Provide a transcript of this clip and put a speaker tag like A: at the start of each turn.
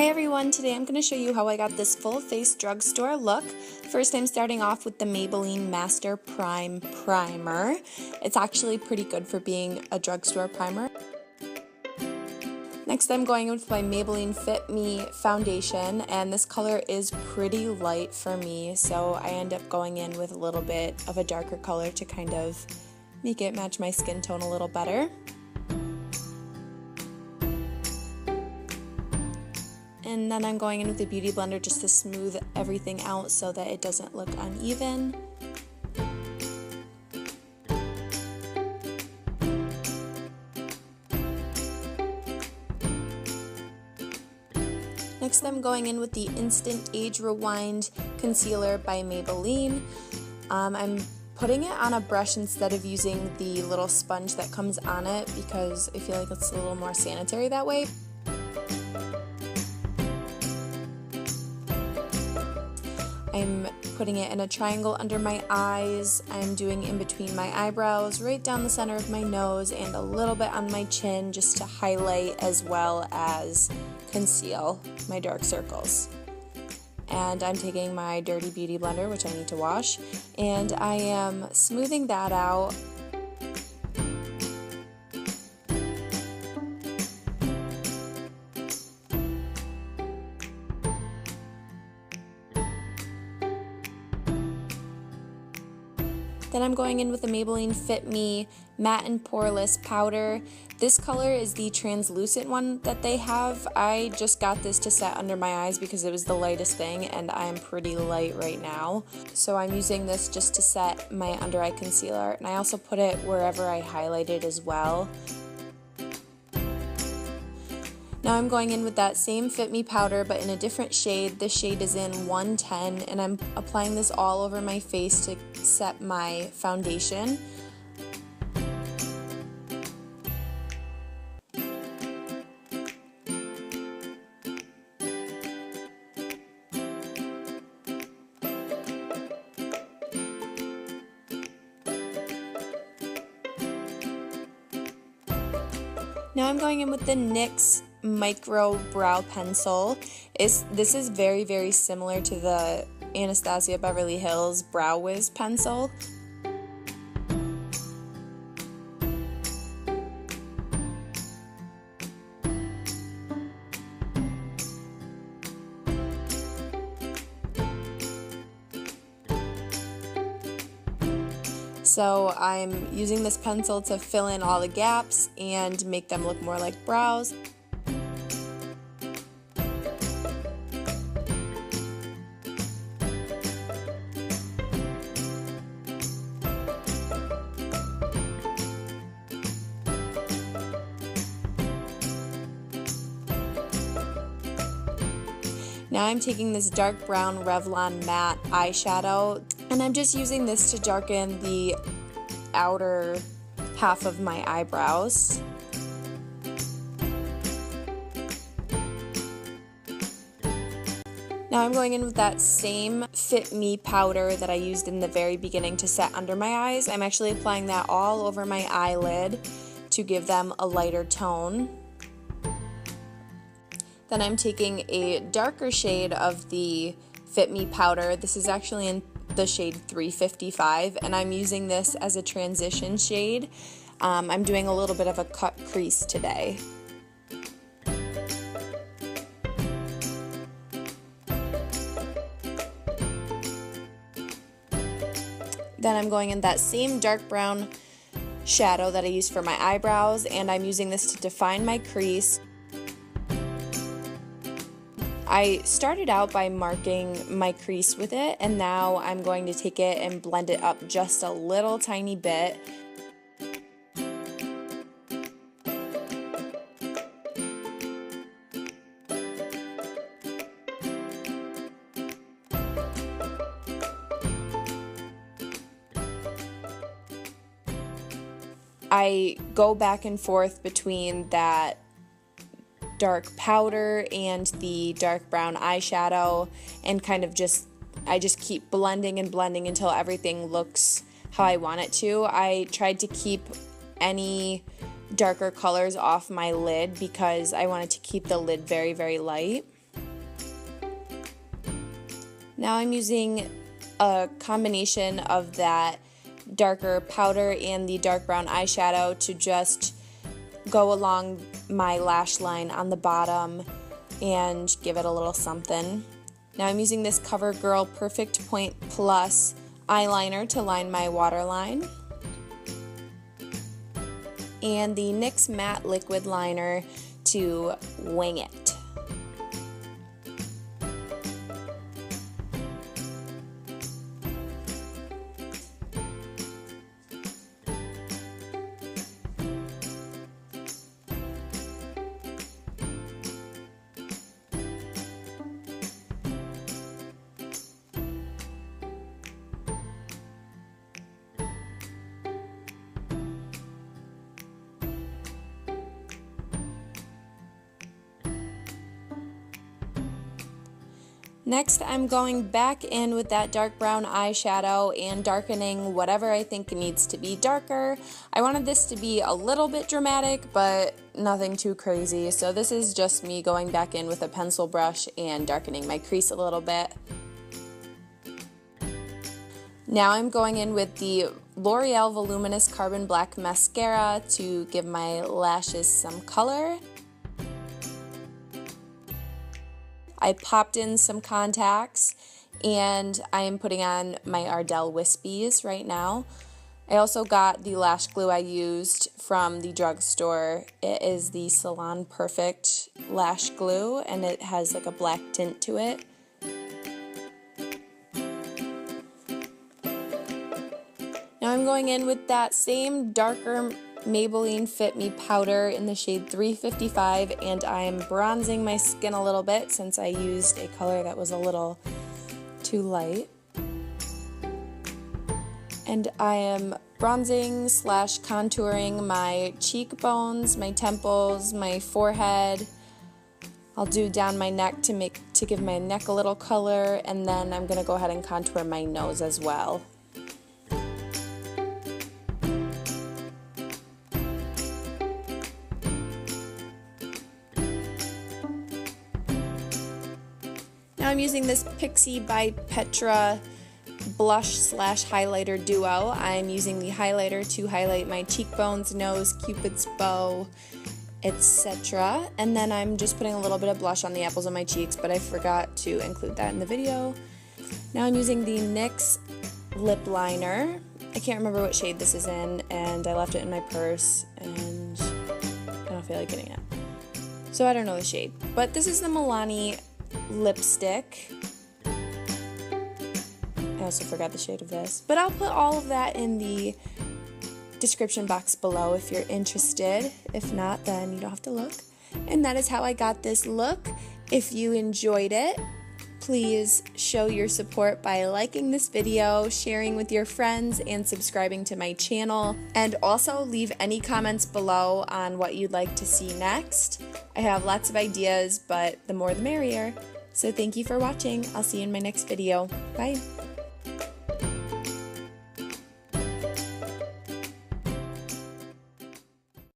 A: Hi everyone, today I'm going to show you how I got this full face drugstore look. First I'm starting off with the Maybelline Master Prime Primer. It's actually pretty good for being a drugstore primer. Next I'm going in with my Maybelline Fit Me foundation, and this color is pretty light for me, so I end up going in with a little bit of a darker color to kind of make it match my skin tone a little better. And then I'm going in with the Beauty Blender just to smooth everything out so that it doesn't look uneven. Next I'm going in with the Instant Age Rewind Concealer by Maybelline. I'm putting it on a brush instead of using the little sponge that comes on it because I feel like it's a little more sanitary that way. I'm putting it in a triangle under my eyes. I'm doing in between my eyebrows, right down the center of my nose, and a little bit on my chin just to highlight as well as conceal my dark circles. And I'm taking my Dirty Beauty Blender, which I need to wash, and I am smoothing that out. Then I'm going in with the Maybelline Fit Me Matte and Poreless Powder. This color is the translucent one that they have. I just got this to set under my eyes because it was the lightest thing and I'm pretty light right now. So I'm using this just to set my under eye concealer, and I also put it wherever I highlighted as well. Now I'm going in with that same Fit Me powder but in a different shade. This shade is in 110, and I'm applying this all over my face to set my foundation. Now I'm going in with the NYX Micro Brow Pencil. This is very, very similar to the Anastasia Beverly Hills Brow Wiz pencil. So I'm using this pencil to fill in all the gaps and make them look more like brows. Now I'm taking this dark brown Revlon matte eyeshadow, and I'm just using this to darken the outer half of my eyebrows. Now I'm going in with that same Fit Me powder that I used in the very beginning to set under my eyes. I'm actually applying that all over my eyelid to give them a lighter tone. Then I'm taking a darker shade of the Fit Me powder. This is actually in the shade 355, and I'm using this as a transition shade. I'm doing a little bit of a cut crease today. Then I'm going in that same dark brown shadow that I used for my eyebrows, and I'm using this to define my crease. I started out by marking my crease with it, and now I'm going to take it and blend it up just a little tiny bit. I go back and forth between that dark powder and the dark brown eyeshadow, and kind of I just keep blending and blending until everything looks how I want it to. I tried to keep any darker colors off my lid because I wanted to keep the lid very, very light. Now I'm using a combination of that darker powder and the dark brown eyeshadow to just go along my lash line on the bottom and give it a little something. Now I'm using this Covergirl Perfect Point Plus eyeliner to line my waterline, and the NYX Matte Liquid Liner to wing it. Next, I'm going back in with that dark brown eyeshadow and darkening whatever I think needs to be darker. I wanted this to be a little bit dramatic, but nothing too crazy. So this is just me going back in with a pencil brush and darkening my crease a little bit. Now I'm going in with the Loreal Voluminous Carbon Black Mascara to give my lashes some color. I popped in some contacts, and I am putting on my Ardell Wispies right now. I also got the lash glue I used from the drugstore. It is the Salon Perfect Lash Glue, and it has like a black tint to it. Now I'm going in with that same darker Maybelline Fit Me powder in the shade 355, and I am bronzing my skin a little bit since I used a color that was a little too light. And I am bronzing / contouring my cheekbones, my temples, my forehead. I'll do down my neck to give my neck a little color, and then I'm going to go ahead and contour my nose as well. Now I'm using this Pixi by Petra blush / highlighter duo. I'm using the highlighter to highlight my cheekbones, nose, cupid's bow, etc. And then I'm just putting a little bit of blush on the apples of my cheeks, but I forgot to include that in the video. Now I'm using the NYX lip liner. I can't remember what shade this is in, and I left it in my purse, and I don't feel like getting it. So I don't know the shade. But this is the Milani lipstick. I also forgot the shade of this, but I'll put all of that in the description box below if you're interested. If not, then you don't have to look. And that is how I got this look. If you enjoyed it, please show your support by liking this video, sharing with your friends, and subscribing to my channel. And also leave any comments below on what you'd like to see next. I have lots of ideas, but the more the merrier. So thank you for watching. I'll see you in my next video. Bye.